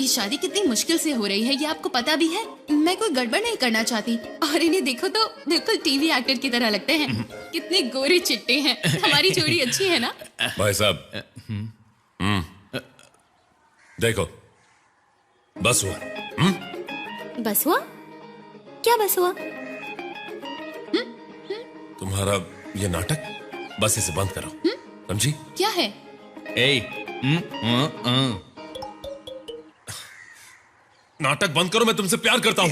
मेरी शादी कितनी मुश्किल से हो रही है ये आपको पता भी है। मैं कोई गड़बड़ नहीं करना चाहती और इन्हें देखो तो बिल्कुल टीवी एक्टर की तरह लगते हैं। कितने गोरे चिट्टे हैं। हमारी जोड़ी अच्छी है ना? भाई साहब देखो बस हुआ। बस हुआ? क्या बस हुआ? तुम्हारा ये नाटक बस इसे बंद करो, समझी? क्या है? नाटक बंद करो, मैं तुमसे प्यार करता हूँ।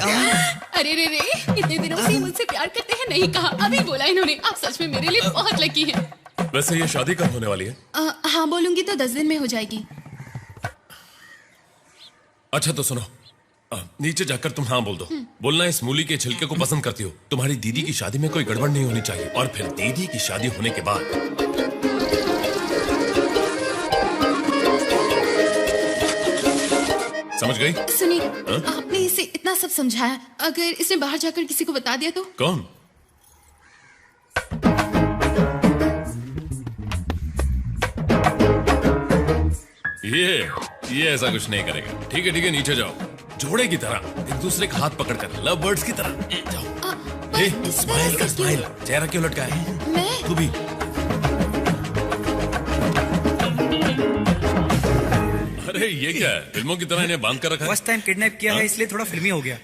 अरे रे रे, इतने दिनों से मुझसे प्यार करते हैं नहीं कहा, अभी बोला इन्होंने। आप सच में मेरे लिए बहुत लकी हैं। वैसे ये शादी कब होने वाली है? हाँ बोलूंगी तो 10 दिन में हो जाएगी। अच्छा तो सुनो, नीचे जाकर तुम हाँ बोल दो। बोलना इस मूली के छिलके को पसंद करती हो। तुम्हारी दीदी की शादी में कोई गड़बड़ नहीं होनी चाहिए। और फिर दीदी की शादी होने के बाद समझ गई? सुनिए, आपने इसे इतना सब समझाया, अगर इसने बाहर जाकर किसी को बता दिया तो? कौन? ये ऐसा कुछ नहीं करेगा। ठीक है नीचे जाओ, जोड़े की तरह, एक दूसरे का हाथ पकड़कर, लव बर्ड्स की तरह जाओ। स्माइल कर, स्माइल। चेहरा क्यों लटका है? मैं? तू भी। अरे ये क्या है? फिल्मों की तरह इन्हें बांध कर रखा है। फर्स्ट टाइम किडनैप किया है इसलिए थोड़ा फिल्मी हो गया।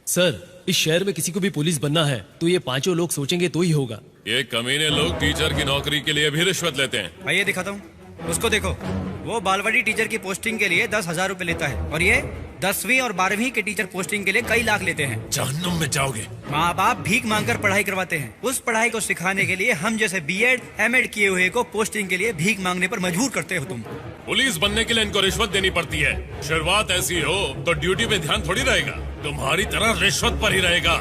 सर, इस शहर में किसी को भी पुलिस बनना है तो ये पांचों लोग सोचेंगे तो ही होगा। ये कमीने लोग टीचर की नौकरी के लिए भी रिश्वत लेते हैं। आइए दिखाता हूँ, उसको देखो। वो बालवाड़ी टीचर की पोस्टिंग के लिए 10,000 रुपए लेता है और ये 10वीं और 12वीं के टीचर पोस्टिंग के लिए कई लाख लेते हैं। जहन्नुम में जाओगे। माँ बाप भीख मांगकर पढ़ाई करवाते हैं। उस पढ़ाई को सिखाने के लिए हम जैसे बीएड एमएड किए हुए को पोस्टिंग के लिए भीख मांगने पर मजबूर करते हो तुम। पुलिस बनने के लिए इनको रिश्वत देनी पड़ती है। शुरुआत ऐसी हो तो ड्यूटी पे ध्यान थोड़ी रहेगा, तुम्हारी तरह रिश्वत पर ही रहेगा।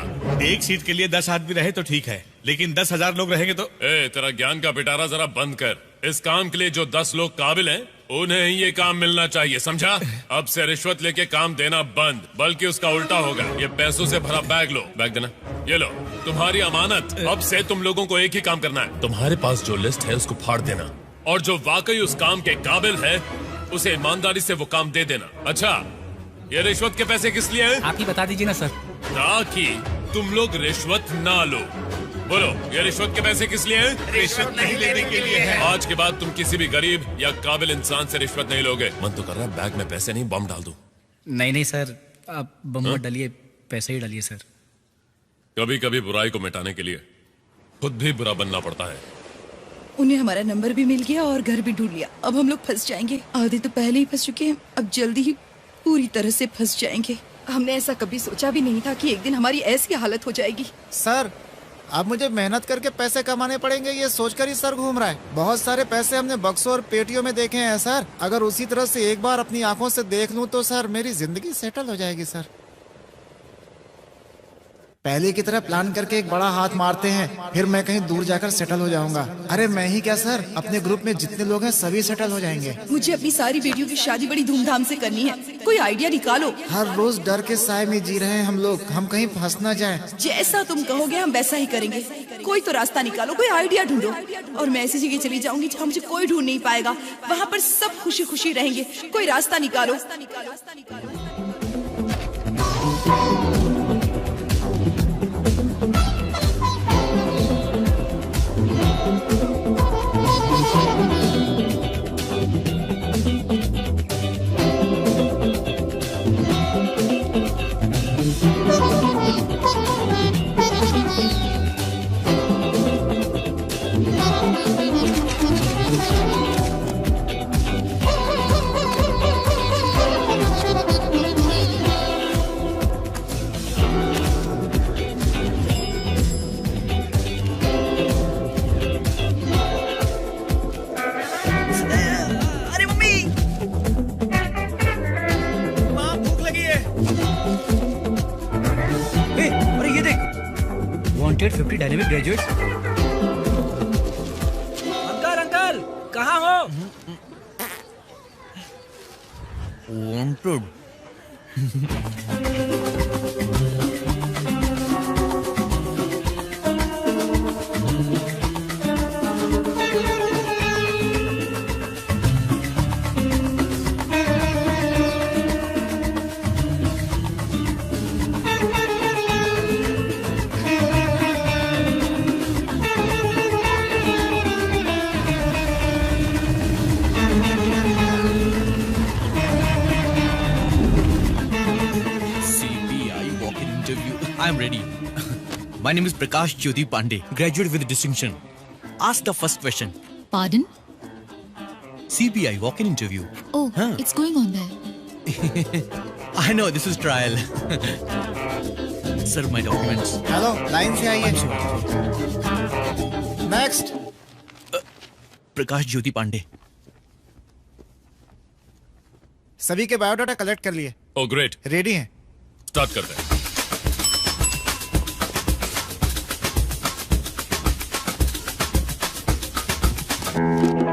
एक सीट के लिए 10 आदमी रहे तो ठीक है, लेकिन 10,000 लोग रहेंगे तो? तेरा ज्ञान का पिटारा जरा बंद कर। इस काम के लिए जो 10 लोग काबिल हैं, उन्हें ही ये काम मिलना चाहिए, समझा? अब से रिश्वत लेके काम देना बंद, बल्कि उसका उल्टा होगा। ये पैसों से भरा बैग लो, बैग देना। ये लो तुम्हारी अमानत। अब से तुम लोगों को एक ही काम करना है। तुम्हारे पास जो लिस्ट है उसको फाड़ देना, और जो वाकई उस काम के काबिल है उसे ईमानदारी से वो काम दे देना। अच्छा, ये रिश्वत के पैसे किस लिए हैं? आप ही बता दीजिए ना सर। ताकि तुम लोग रिश्वत ना लो। बोलो, ये रिश्वत के पैसे किस लिए हैं? रिश्वत नहीं लेने के लिए है। आज के बाद तुम किसी भी गरीब या काबिल इंसान से रिश्वत नहीं लोगे। मन तो कर रहा है बैग में पैसे नहीं बम डाल दूं। नहीं सर, आप बम मत डालिए, पैसे ही डालिए सर। कभी कभी बुराई को मिटाने के लिए खुद भी बुरा बनना पड़ता है। उन्हें हमारा नंबर भी मिल गया और घर भी ढूंढ लिया। अब हम लोग फंस जाएंगे। आधे तो पहले ही फंस चुके हैं, अब जल्दी ही पूरी तरह से फंस जाएंगे। हमने ऐसा कभी सोचा भी नहीं था कि एक दिन हमारी ऐसी हालत हो जाएगी। सर, अब मुझे मेहनत करके पैसे कमाने पड़ेंगे, ये सोचकर ही सर घूम रहा है। बहुत सारे पैसे हमने बक्सों और पेटियों में देखे हैं सर। अगर उसी तरह से एक बार अपनी आंखों से देख लूं तो सर मेरी जिंदगी सेटल हो जाएगी सर। पहले की तरह प्लान करके एक बड़ा हाथ मारते हैं, फिर मैं कहीं दूर जाकर सेटल हो जाऊंगा। अरे मैं ही क्या सर, अपने ग्रुप में जितने लोग हैं सभी सेटल हो जाएंगे। मुझे अपनी सारी बेटियों की शादी बड़ी धूमधाम से करनी है, कोई आइडिया निकालो। हर रोज डर के साए में जी रहे हैं हम लोग, हम कहीं फंस ना जाएं। जैसा तुम कहोगे हम वैसा ही करेंगे। कोई तो रास्ता निकालो, कोई आइडिया ढूंढो। और मैं ऐसी जगह चली जाऊंगी जहाँ मुझे कोई ढूंढ नहीं पाएगा, वहाँ पर सब खुशी खुशी रहेंगे। कोई रास्ता निकालो। Wanted 50 dynamic graduates. अंकल कहाँ हो? Wanted. I'm ready. My name is Prakash Jyoti Pandey, graduate with distinction. Ask the first question. Pardon? CBI walk-in interview. Oh, Huh. it's going on there. I know this is trial. Sir, my documents. Hello, line से आइए। Next. प्रकाश ज्योति पांडे। सभी के biodata collect कर लिए। ओ great, ready हैं। Start करते हैं।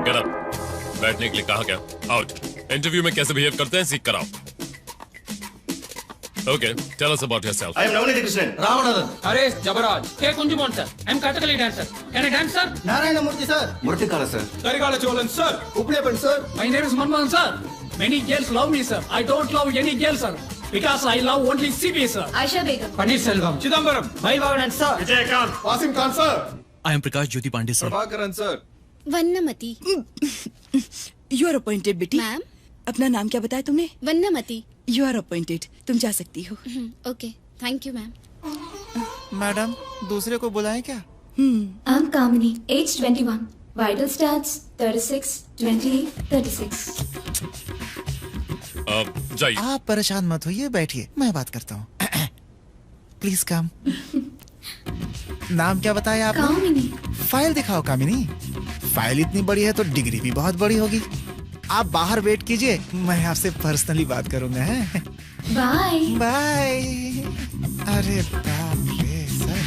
Get up. बैठने के लिए कहा क्या? आउट। इंटरव्यू में कैसे बिहेव करते हैं सीख कर आओ। Okay, tell us about yourself. I am Navneet Krishnan. Ramanathan. Harish Jabaraj. K. Kunjumon, sir. I am Kathakali dancer. Can I dance, sir? Narayana Murthy, sir. Murtikala, sir. Karigala Cholan, sir. Uplepan, sir. My name is Manmohan, sir. Many girls love me, sir. I don't love any girl, sir. Because I love only CBI, sir. Aisha Begum. Paneer Selvam. Chidambaram. Mahivanan, sir. Vijayakant. Wasim Khan, sir. I am Prakash Jyoti Pandey, sir. Prabhakaran, sir. Vannamathi. You are appointed बेटी। Ma'am? अपना नाम क्या बताया तुमने? वन्नमती। You are appointed, तुम जा सकती हो। Okay, thank you ma'am. Madam, दूसरे को बुलाएं क्या? I'm Kamini, age 21. Vital stats 36, 28, 36. जाइए। आप परेशान मत होइए, बैठिए, मैं बात करता हूँ। Please come. नाम क्या बताया आपने? Kamini. फाइल दिखाओ कामिनी। फाइल इतनी बड़ी है तो डिग्री भी बहुत बड़ी होगी। आप बाहर वेट कीजिए, मैं आपसे पर्सनली बात करूंगा। हैं? Bye. बाय। अरे बाप रे sir.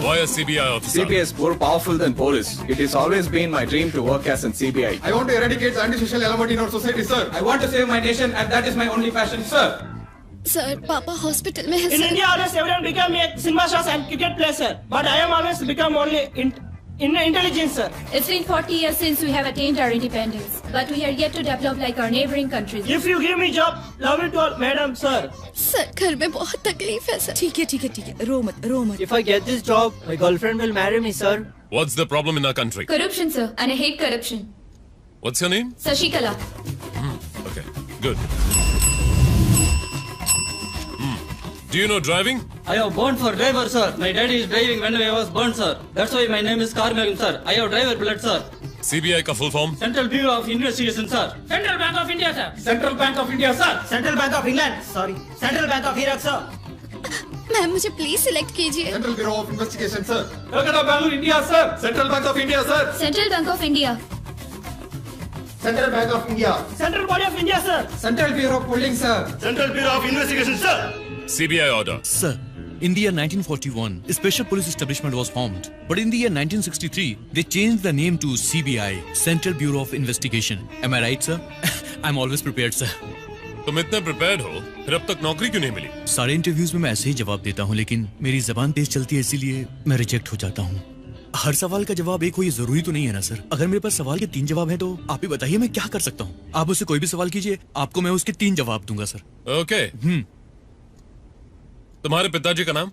Why a CBI officer? CBI is more powerful than police. It has always been my dream to work as an CBI. I want to eradicate the antisocial element in our society, sir. I want to save my nation and that is my only passion, sir. Sir, पापा hospital में है In sir. India, always everyone become a cinema stars and cricket player, sir. But I am always become only in intelligence, sir. It's been 40 years since we have attained our independence, but we are yet to develop like our neighboring countries. If you give me job, love it all, madam, sir. Sir, घर में बहुत तकलीफ है sir. ठीक है ठीक है ठीक है, रो मत रो मत। If I get this job, my girlfriend will marry me, sir. What's the problem in our country? Corruption, sir, and I hate corruption. What's your name? Sashikala. Okay, good. Do you know driving? I have born for driver, sir. My daddy is driving when I was born, sir. That's why my name is Karmegam, sir. I have driver blood, sir. CBI का full form? Central Bureau of Investigation, sir. Central Bank of India, sir. Central Bank of India, sir. Central Bank of England. Sorry. Central Bank of Iraq, sir. Ma'am, मुझे please select कीजिए। Central Bureau of Investigation, sir. Calcutta, Bangalore, India, sir. Central Bank of India, sir. Central Bank of India. Central Bank of India. Central Body of India, sir. Central Bureau of Polling, sir. Central Bureau of Investigation, sir. CBI order. Sir, in the year 1941, a special police establishment was formed. But in the year 1963, they changed the name to CBI, Central Bureau of Investigation. Am I right, sir? I'm always prepared, sir. तुम इतने prepared हो, फिर अब तक नौकरी क्यों नहीं मिली? सारे इंटरव्यूज में मैं ऐसे ही जवाब देता हूँ, लेकिन मेरी जबान तेज चलती है, इसीलिए मैं रिजेक्ट हो जाता हूँ। हर सवाल का जवाब एक हो ये जरूरी तो नहीं है ना सर। अगर मेरे पास सवाल के 3 जवाब हैं तो आप ही बताइए मैं क्या कर सकता हूँ। आप उससे कोई भी सवाल कीजिए, आपको मैं उसके 3 जवाब दूंगा सर। ओके। तुम्हारे पिताजी का नाम?